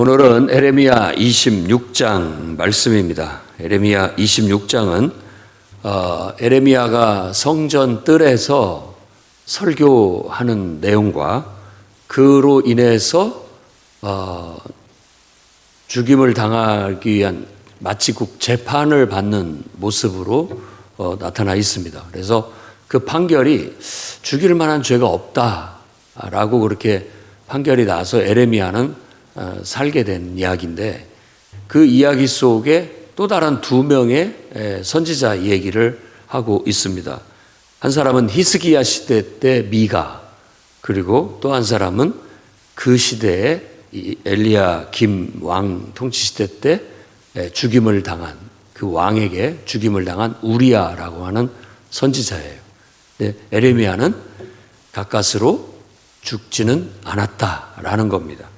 오늘은 에레미야 26장 말씀입니다. 에레미야 26장은 에레미야가 성전 뜰에서 설교하는 내용과 그로 인해서 죽임을 당하기 위한 마치 재판을 받는 모습으로 나타나 있습니다. 그래서 그 판결이 죽일 만한 죄가 없다라고 그렇게 판결이 나서 에레미야는 살게 된 이야기인데, 그 이야기 속에 또 다른 두 명의 선지자 얘기를 하고 있습니다. 한 사람은 히스기야 시대 때 미가, 그리고 또 한 사람은 그 시대에 엘리야김 왕 통치 시대 때 죽임을 당한, 그 왕에게 죽임을 당한 우리야라고 하는 선지자예요. 에레미야는 가까스로 죽지는 않았다라는 겁니다.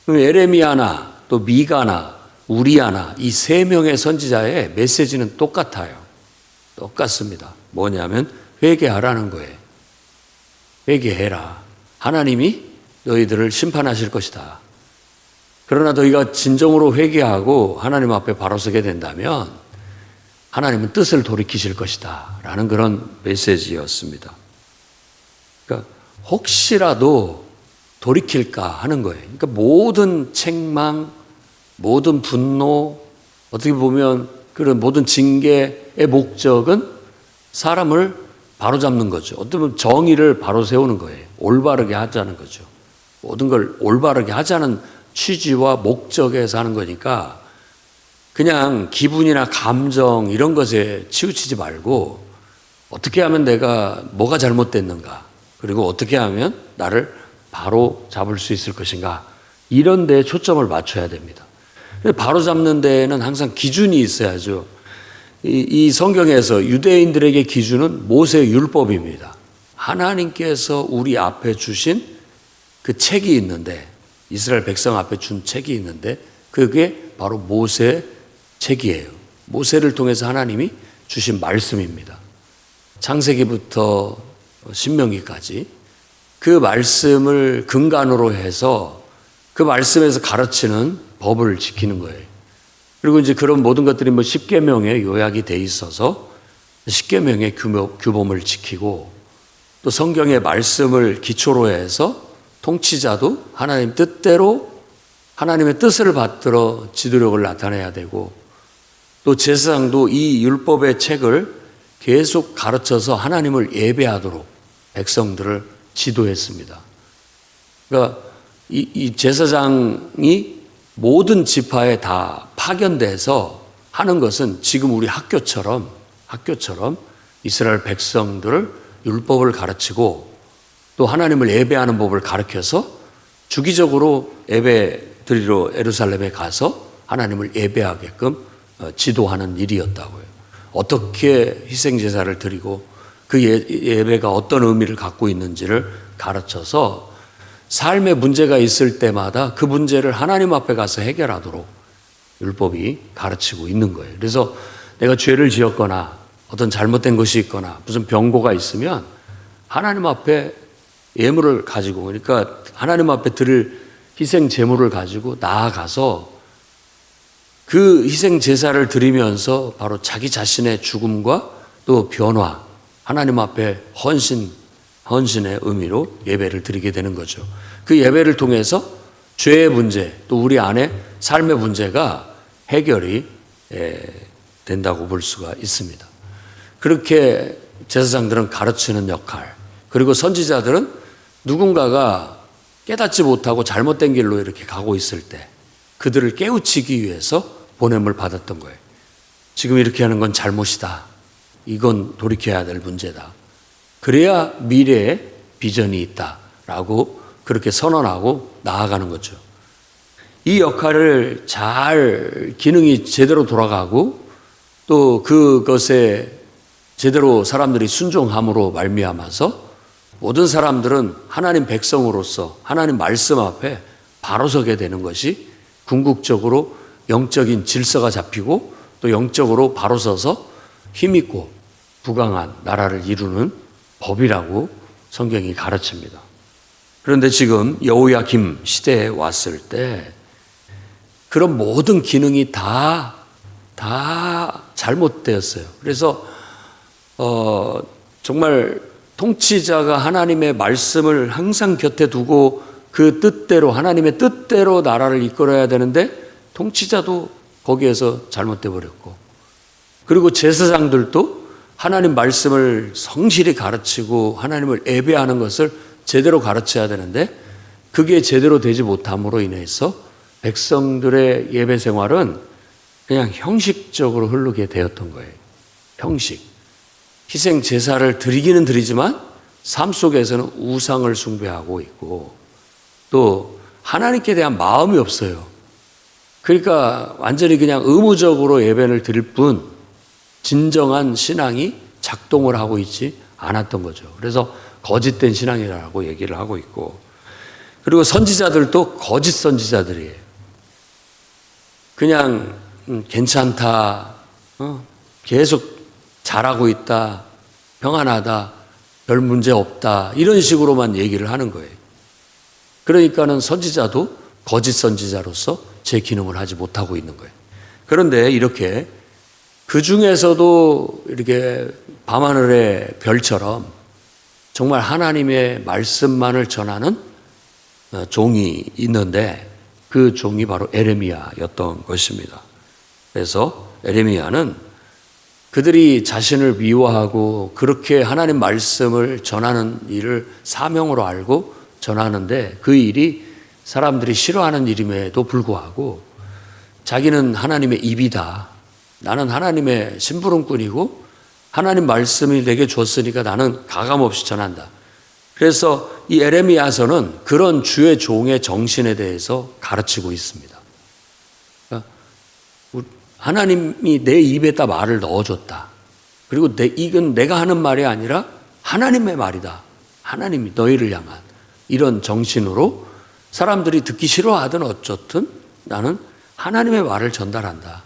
에레미야나 또 미가나 우리야나 이 세 명의 선지자의 메시지는 똑같아요. 똑같습니다. 뭐냐면 회개하라는 거예요. 회개해라. 하나님이 너희들을 심판하실 것이다. 그러나 너희가 진정으로 회개하고 하나님 앞에 바로 서게 된다면 하나님은 뜻을 돌이키실 것이다 라는 그런 메시지였습니다. 그러니까 혹시라도 돌이킬까 하는 거예요. 그러니까 모든 책망, 모든 분노, 어떻게 보면 그런 모든 징계의 목적은 사람을 바로잡는 거죠. 어떻게 보면 정의를 바로 세우는 거예요. 올바르게 하자는 거죠. 모든 걸 올바르게 하자는 취지와 목적에서 하는 거니까 그냥 기분이나 감정 이런 것에 치우치지 말고 어떻게 하면 내가 뭐가 잘못됐는가, 그리고 어떻게 하면 나를 바로 잡을 수 있을 것인가, 이런 데에 초점을 맞춰야 됩니다. 바로 잡는 데에는 항상 기준이 있어야죠. 이 성경에서 유대인들에게 기준은 모세 율법입니다. 하나님께서 우리 앞에 주신 그 책이 있는데, 이스라엘 백성 앞에 준 책이 있는데 그게 바로 모세 책이에요. 모세를 통해서 하나님이 주신 말씀입니다. 창세기부터 신명기까지 그 말씀을 근간으로 해서 그 말씀에서 가르치는 법을 지키는 거예요. 그리고 이제 그런 모든 것들이 십계명에 요약이 돼 있어서 십계명의 규범을 지키고, 또 성경의 말씀을 기초로 해서 통치자도 하나님 뜻대로 하나님의 뜻을 받들어 지도력을 나타내야 되고, 또 제사장도 이 율법의 책을 계속 가르쳐서 하나님을 예배하도록 백성들을 지도했습니다. 그러니까 이 제사장이 모든 지파에 다 파견돼서 하는 것은 지금 우리 학교처럼 이스라엘 백성들을 율법을 가르치고 또 하나님을 예배하는 법을 가르쳐서 주기적으로 예배 드리러 예루살렘에 가서 하나님을 예배하게끔 지도하는 일이었다고요. 어떻게 희생제사를 드리고 그 예배가 어떤 의미를 갖고 있는지를 가르쳐서 삶에 문제가 있을 때마다 그 문제를 하나님 앞에 가서 해결하도록 율법이 가르치고 있는 거예요. 그래서 내가 죄를 지었거나 어떤 잘못된 것이 있거나 무슨 병고가 있으면 하나님 앞에 예물을 가지고, 그러니까 하나님 앞에 드릴 희생 제물을 가지고 나아가서 그 희생 제사를 드리면서 바로 자기 자신의 죽음과 또 변화, 하나님 앞에 헌신의 의미로 예배를 드리게 되는 거죠. 그 예배를 통해서 죄의 문제, 또 우리 안에 삶의 문제가 해결이 된다고 볼 수가 있습니다. 그렇게 제사장들은 가르치는 역할, 그리고 선지자들은 누군가가 깨닫지 못하고 잘못된 길로 이렇게 가고 있을 때 그들을 깨우치기 위해서 보냄을 받았던 거예요. 지금 이렇게 하는 건 잘못이다. 이건 돌이켜야 될 문제다. 그래야 미래에 비전이 있다라고 그렇게 선언하고 나아가는 거죠. 이 역할을 잘 기능이 제대로 돌아가고 또 그것에 제대로 사람들이 순종함으로 말미암아서 모든 사람들은 하나님 백성으로서 하나님 말씀 앞에 바로 서게 되는 것이 궁극적으로 영적인 질서가 잡히고 또 영적으로 바로 서서 힘있고 부강한 나라를 이루는 법이라고 성경이 가르칩니다. 그런데 지금 여호야김 시대에 왔을 때 그런 모든 기능이 다 잘못되었어요. 그래서 정말 통치자가 하나님의 말씀을 항상 곁에 두고 그 뜻대로, 하나님의 뜻대로 나라를 이끌어야 되는데 통치자도 거기에서 잘못돼 버렸고, 그리고 제사장들도 하나님 말씀을 성실히 가르치고 하나님을 예배하는 것을 제대로 가르쳐야 되는데 그게 제대로 되지 못함으로 인해서 백성들의 예배 생활은 그냥 형식적으로 흐르게 되었던 거예요. 형식. 희생 제사를 드리기는 드리지만 삶 속에서는 우상을 숭배하고 있고 또 하나님께 대한 마음이 없어요. 그러니까 완전히 그냥 의무적으로 예배를 드릴 뿐 진정한 신앙이 작동을 하고 있지 않았던 거죠. 그래서 거짓된 신앙이라고 얘기를 하고 있고, 그리고 선지자들도 거짓 선지자들이에요. 그냥 괜찮다, 계속 잘하고 있다, 평안하다, 별 문제 없다, 이런 식으로만 얘기를 하는 거예요. 그러니까는 선지자도 거짓 선지자로서 제 기능을 하지 못하고 있는 거예요. 그런데 이렇게 그 중에서도 이렇게 밤하늘의 별처럼 정말 하나님의 말씀만을 전하는 종이 있는데 그 종이 바로 에레미야였던 것입니다. 그래서 에레미야는 그들이 자신을 미워하고 그렇게 하나님 말씀을 전하는 일을 사명으로 알고 전하는데 그 일이 사람들이 싫어하는 일임에도 불구하고 자기는 하나님의 입이다. 나는 하나님의 심부름꾼이고 하나님 말씀이 내게 줬으니까 나는 가감없이 전한다. 그래서 이 에레미야서는 그런 주의 종의 정신에 대해서 가르치고 있습니다. 그러니까 하나님이 내 입에다 말을 넣어줬다. 그리고 이건 내가 하는 말이 아니라 하나님의 말이다. 하나님이 너희를 향한 이런 정신으로 사람들이 듣기 싫어하든 어쨌든 나는 하나님의 말을 전달한다.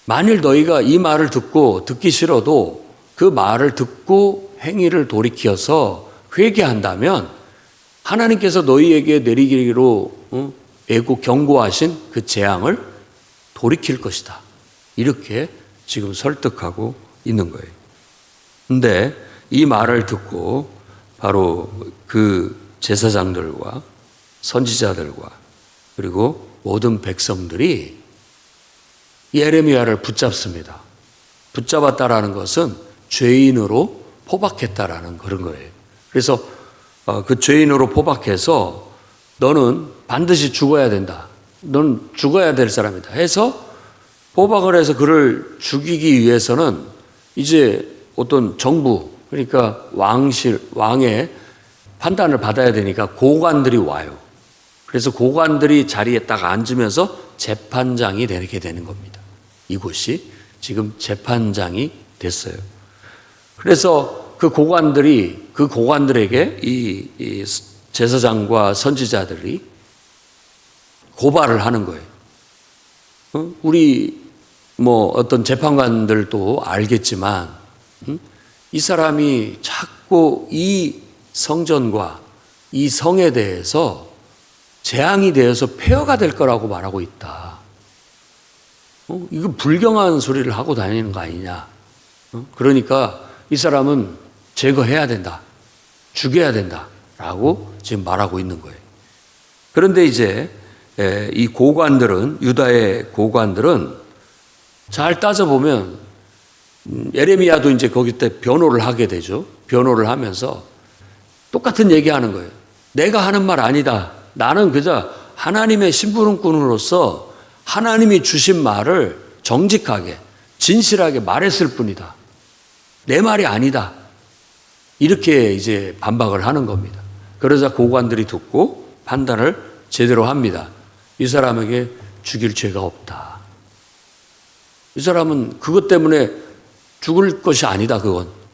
만일 너희가 이 말을 듣고 듣기 싫어도 그 말을 듣고 행위를 돌이켜서 회개한다면 하나님께서 너희에게 내리기로 애고 경고하신 그 재앙을 돌이킬 것이다. 이렇게 지금 설득하고 있는 거예요. 근데 이 말을 듣고 바로 그 제사장들과 선지자들과 그리고 모든 백성들이 예레미야를 붙잡습니다. 붙잡았다라는 것은 죄인으로 포박했다라는 그런 거예요. 그래서 그 죄인으로 포박해서 너는 반드시 죽어야 된다. 넌 죽어야 될 사람이다. 해서 포박을 해서 그를 죽이기 위해서는 이제 어떤 정부, 그러니까 왕의 판단을 받아야 되니까 고관들이 와요. 그래서 고관들이 자리에 딱 앉으면서 재판장이 되게 되는 겁니다. 이곳이 지금 재판장이 됐어요. 그래서 그 고관들에게 이 제사장과 선지자들이 고발을 하는 거예요. 우리 어떤 재판관들도 알겠지만 이 사람이 자꾸 이 성전과 이 성에 대해서 재앙이 되어서 폐허가 될 거라고 말하고 있다. 이거 불경한 소리를 하고 다니는 거 아니냐. 그러니까 이 사람은 제거해야 된다. 죽여야 된다. 라고 지금 말하고 있는 거예요. 그런데 이제 이 고관들은, 유다의 고관들은 잘 따져보면 예레미야도 이제 거기 때 변호를 하게 되죠. 변호를 하면서 똑같은 얘기하는 거예요. 내가 하는 말 아니다. 나는 그저 하나님의 심부름꾼으로서 하나님이 주신 말을 정직하게, 진실하게 말했을 뿐이다. 내 말이 아니다. 이렇게 이제 반박을 하는 겁니다. 그러자 고관들이 듣고 판단을 제대로 합니다. 이 사람에게 죽일 죄가 없다. 이 사람은 그것 때문에 죽을 것이 아니다.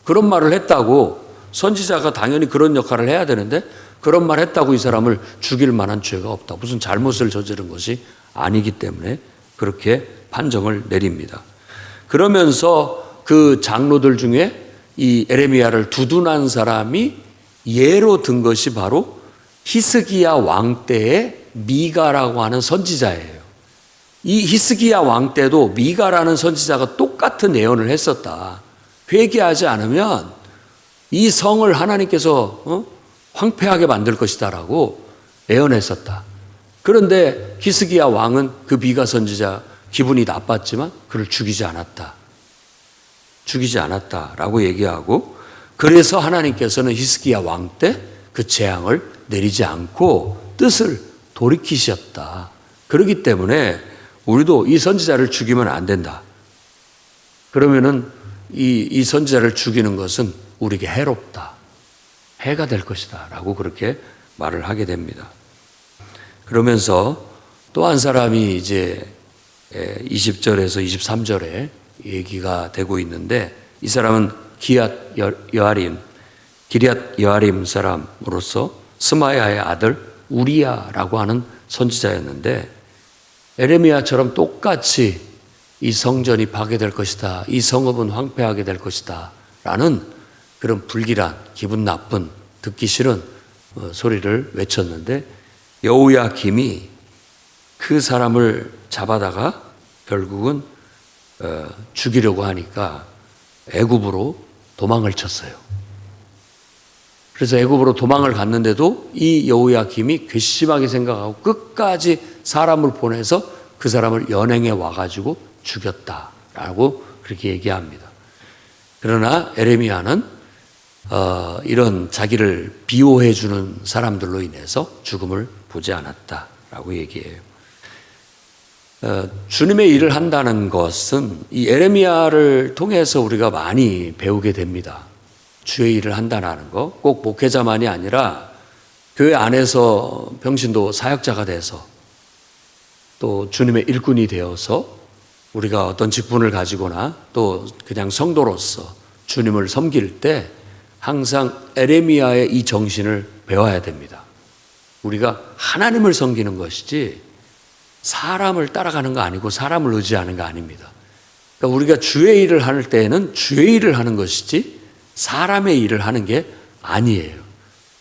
그런 말을 했다고 선지자가 당연히 그런 역할을 해야 되는데 그런 말 했다고 이 사람을 죽일 만한 죄가 없다. 무슨 잘못을 저지른 것이 아니기 때문에 그렇게 판정을 내립니다. 그러면서 그 장로들 중에 이 에레미야를 두둔한 사람이 예로 든 것이 바로 히스기야 왕 때의 미가라고 하는 선지자예요. 이 히스기야 왕 때도 미가라는 선지자가 똑같은 예언을 했었다. 회개하지 않으면 이 성을 하나님께서 황폐하게 만들 것이다라고 예언했었다. 그런데 히스기야 왕은 그 미가 선지자 기분이 나빴지만 그를 죽이지 않았다라고 얘기하고, 그래서 하나님께서는 히스기야 왕 때 그 재앙을 내리지 않고 뜻을 돌이키셨다. 그렇기 때문에 우리도 이 선지자를 죽이면 안 된다. 그러면은 이 선지자를 죽이는 것은 우리에게 해롭다. 해가 될 것이다. 라고 그렇게 말을 하게 됩니다. 그러면서 또 한 사람이 이제 20절에서 23절에 얘기가 되고 있는데, 이 사람은 기럇 여아림 사람으로서 스마야의 아들 우리야라고 하는 선지자였는데, 에레미야처럼 똑같이 이 성전이 파괴될 것이다, 이 성읍은 황폐하게 될 것이다 라는 그런 불길한, 기분 나쁜, 듣기 싫은 소리를 외쳤는데, 여호야김이 그 사람을 잡아다가 결국은 죽이려고 하니까 애굽으로 도망을 쳤어요. 그래서 애굽으로 도망을 갔는데도 이 여호야김이 괘씸하게 생각하고 끝까지 사람을 보내서 그 사람을 연행해 와가지고 죽였다라고 그렇게 얘기합니다. 그러나 에레미야는 이런 자기를 비호해 주는 사람들로 인해서 죽음을 보지 않았다라고 얘기해요. 주님의 일을 한다는 것은 이 에레미야를 통해서 우리가 많이 배우게 됩니다. 주의 일을 한다는 거, 꼭 목회자만이 아니라 교회 안에서 평신도 사역자가 돼서 또 주님의 일꾼이 되어서 우리가 어떤 직분을 가지거나 또 그냥 성도로서 주님을 섬길 때 항상 에레미야의 이 정신을 배워야 됩니다. 우리가 하나님을 섬기는 것이지 사람을 따라가는 거 아니고 사람을 의지하는 거 아닙니다. 그러니까 우리가 주의 일을 할 때에는 주의 일을 하는 것이지 사람의 일을 하는 게 아니에요.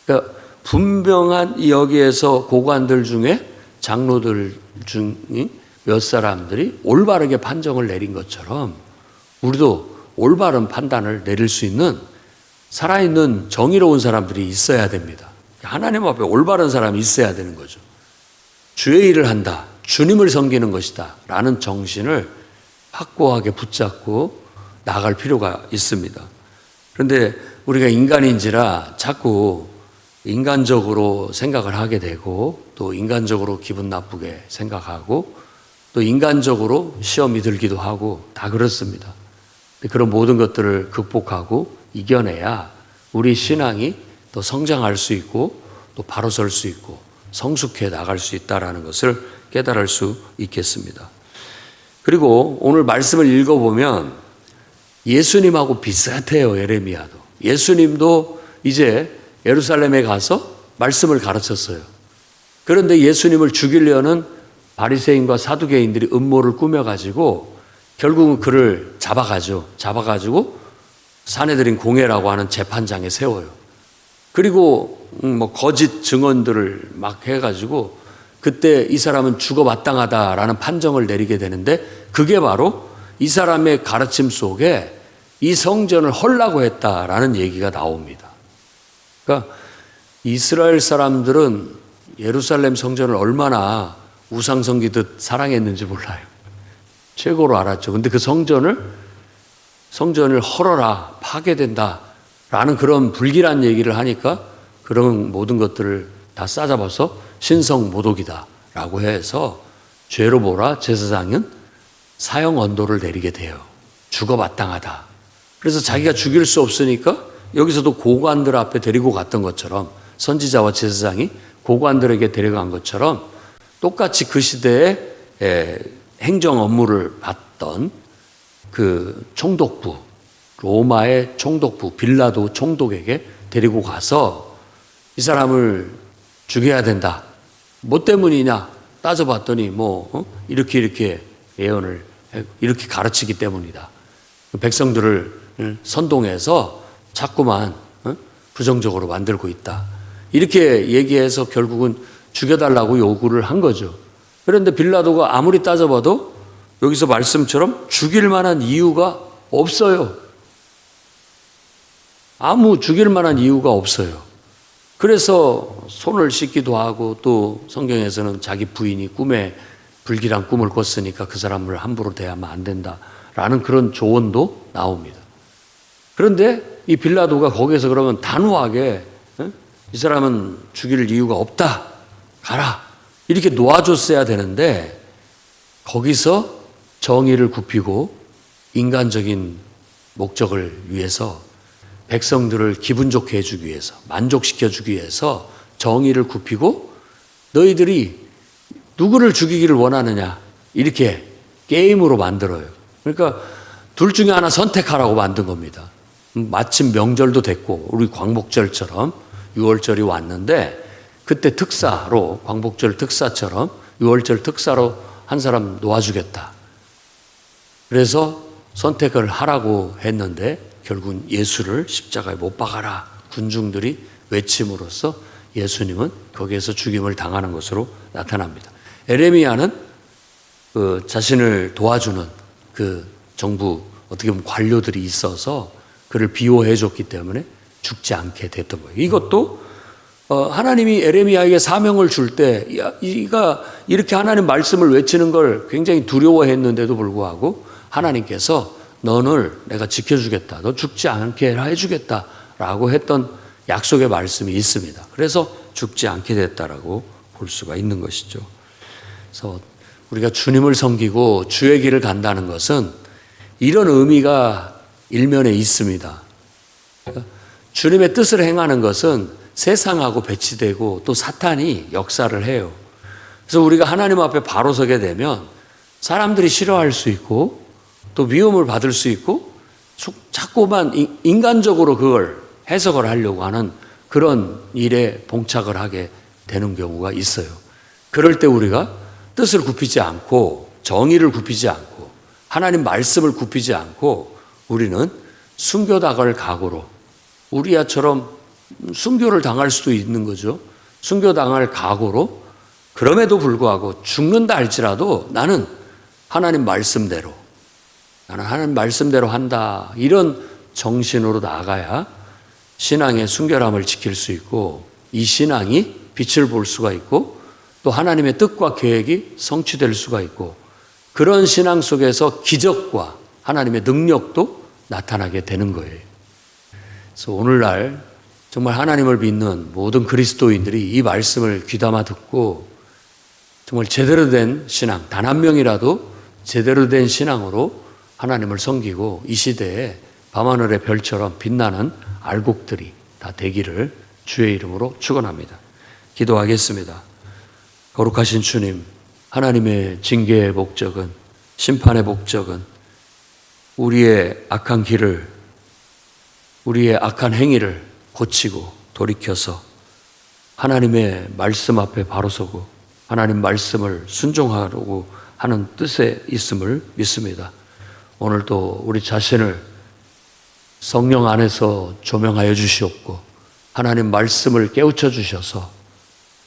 그러니까 분명한 여기에서 고관들 중에 장로들 중에 몇 사람들이 올바르게 판정을 내린 것처럼 우리도 올바른 판단을 내릴 수 있는 살아있는 정의로운 사람들이 있어야 됩니다. 하나님 앞에 올바른 사람이 있어야 되는 거죠. 주의 일을 한다, 주님을 섬기는 것이다 라는 정신을 확고하게 붙잡고 나아갈 필요가 있습니다. 그런데 우리가 인간인지라 자꾸 인간적으로 생각을 하게 되고 또 인간적으로 기분 나쁘게 생각하고 또 인간적으로 시험이 들기도 하고 다 그렇습니다. 그런 모든 것들을 극복하고 이겨내야 우리 신앙이 또 성장할 수 있고 또 바로 설 수 있고 성숙해 나갈 수 있다는 것을 깨달을 수 있겠습니다. 그리고 오늘 말씀을 읽어보면 예수님하고 비슷해요. 에레미야도. 예수님도 이제 예루살렘에 가서 말씀을 가르쳤어요. 그런데 예수님을 죽이려는 바리새인과 사두개인들이 음모를 꾸며가지고 결국은 그를 잡아가지고 사내들인 공회라고 하는 재판장에 세워요. 그리고 거짓 증언들을 막 해가지고 그때 이 사람은 죽어 마땅하다라는 판정을 내리게 되는데, 그게 바로 이 사람의 가르침 속에 이 성전을 헐라고 했다라는 얘기가 나옵니다. 그러니까 이스라엘 사람들은 예루살렘 성전을 얼마나 우상 섬기듯 사랑했는지 몰라요. 최고로 알았죠. 근데 그 성전을 헐어라, 파괴된다라는 그런 불길한 얘기를 하니까 그런 모든 것들을 다 싸잡아서 신성모독이다라고 해서 죄로 보라 제사장은 사형 언도를 내리게 돼요. 죽어 마땅하다. 그래서 자기가 죽일 수 없으니까 여기서도 고관들 앞에 데리고 갔던 것처럼, 선지자와 제사장이 고관들에게 데려간 것처럼 똑같이 그 시대에 행정 업무를 받던 그 총독부, 로마의 총독부 빌라도 총독에게 데리고 가서 이 사람을 죽여야 된다. 뭐 때문이냐 따져봤더니 이렇게 예언을 이렇게 가르치기 때문이다. 백성들을 선동해서 자꾸만 부정적으로 만들고 있다. 이렇게 얘기해서 결국은 죽여달라고 요구를 한 거죠. 그런데 빌라도가 아무리 따져봐도 여기서 말씀처럼 죽일 만한 이유가 없어요. 아무 죽일 만한 이유가 없어요. 그래서 손을 씻기도 하고, 또 성경에서는 자기 부인이 꿈에 불길한 꿈을 꿨으니까 그 사람을 함부로 대하면 안 된다라는 그런 조언도 나옵니다. 그런데 이 빌라도가 거기에서 그러면 단호하게 이 사람은 죽일 이유가 없다, 가라, 이렇게 놓아줬어야 되는데, 거기서 정의를 굽히고 인간적인 목적을 위해서, 백성들을 기분 좋게 해주기 위해서, 만족시켜주기 위해서 정의를 굽히고, 너희들이 누구를 죽이기를 원하느냐, 이렇게 게임으로 만들어요. 그러니까 둘 중에 하나 선택하라고 만든 겁니다. 마침 명절도 됐고, 우리 광복절처럼 6월절이 왔는데, 그때 특사로, 광복절 특사처럼 6월절 특사로 한 사람 놓아주겠다. 그래서 선택을 하라고 했는데, 결국은 예수를 십자가에 못 박아라 군중들이 외침으로써 예수님은 거기에서 죽임을 당하는 것으로 나타납니다. 에레미야는 그 자신을 도와주는 그 정부, 어떻게 보면 관료들이 있어서 그를 비호해 줬기 때문에 죽지 않게 됐던 거예요. 이것도 하나님이 에레미야에게 사명을 줄 때, 이가 이렇게 하나님 말씀을 외치는 걸 굉장히 두려워했는데도 불구하고 하나님께서 너를 내가 지켜주겠다, 너 죽지 않게 해주겠다라고 했던 약속의 말씀이 있습니다. 그래서 죽지 않게 됐다라고 볼 수가 있는 것이죠. 그래서 우리가 주님을 섬기고 주의 길을 간다는 것은 이런 의미가 일면에 있습니다. 그러니까 주님의 뜻을 행하는 것은 세상하고 배치되고 또 사탄이 역사를 해요. 그래서 우리가 하나님 앞에 바로 서게 되면 사람들이 싫어할 수 있고, 또 미움을 받을 수 있고, 자꾸만 인간적으로 그걸 해석을 하려고 하는 그런 일에 봉착을 하게 되는 경우가 있어요. 그럴 때 우리가 뜻을 굽히지 않고, 정의를 굽히지 않고, 하나님 말씀을 굽히지 않고, 우리는 순교당할 각오로, 우리야처럼 순교를 당할 수도 있는 거죠. 순교당할 각오로, 그럼에도 불구하고 죽는다 할지라도 나는 하나님 말씀대로 한다, 이런 정신으로 나아가야 신앙의 순결함을 지킬 수 있고, 이 신앙이 빛을 볼 수가 있고, 또 하나님의 뜻과 계획이 성취될 수가 있고, 그런 신앙 속에서 기적과 하나님의 능력도 나타나게 되는 거예요. 그래서 오늘날 정말 하나님을 믿는 모든 그리스도인들이 이 말씀을 귀담아 듣고 정말 제대로 된 신앙, 단 한 명이라도 제대로 된 신앙으로 하나님을 섬기고 이 시대에 밤하늘의 별처럼 빛나는 알곡들이 다 되기를 주의 이름으로 축원합니다. 기도하겠습니다. 거룩하신 주님, 하나님의 징계의 목적은, 심판의 목적은 우리의 악한 길을, 우리의 악한 행위를 고치고 돌이켜서 하나님의 말씀 앞에 바로 서고 하나님 말씀을 순종하려고 하는 뜻에 있음을 믿습니다. 오늘도 우리 자신을 성령 안에서 조명하여 주시옵고, 하나님 말씀을 깨우쳐 주셔서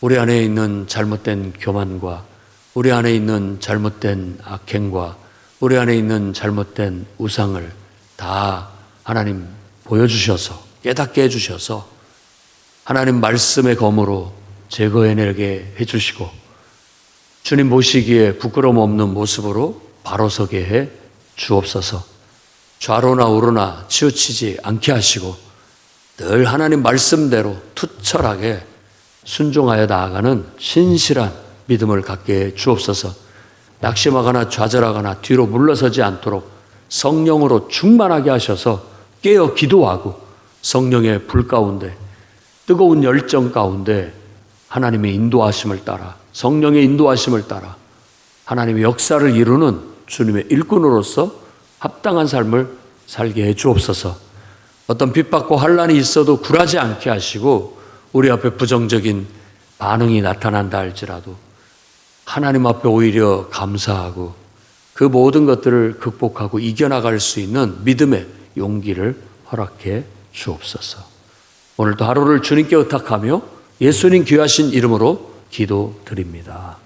우리 안에 있는 잘못된 교만과 우리 안에 있는 잘못된 악행과 우리 안에 있는 잘못된 우상을 다 하나님 보여주셔서 깨닫게 해주셔서 하나님 말씀의 검으로 제거해내게 해주시고, 주님 보시기에 부끄러움 없는 모습으로 바로 서게 해 주옵소서. 좌로나 우로나 치우치지 않게 하시고 늘 하나님 말씀대로 투철하게 순종하여 나아가는 신실한 믿음을 갖게 해 주옵소서. 낙심하거나 좌절하거나 뒤로 물러서지 않도록 성령으로 충만하게 하셔서 깨어 기도하고 성령의 불 가운데, 뜨거운 열정 가운데 하나님의 인도하심을 따라, 성령의 인도하심을 따라 하나님의 역사를 이루는 주님의 일꾼으로서 합당한 삶을 살게 해 주옵소서. 어떤 핍박과 환난이 있어도 굴하지 않게 하시고, 우리 앞에 부정적인 반응이 나타난다 할지라도 하나님 앞에 오히려 감사하고 그 모든 것들을 극복하고 이겨나갈 수 있는 믿음의 용기를 허락해 주옵소서. 오늘도 하루를 주님께 의탁하며 예수님 귀하신 이름으로 기도드립니다.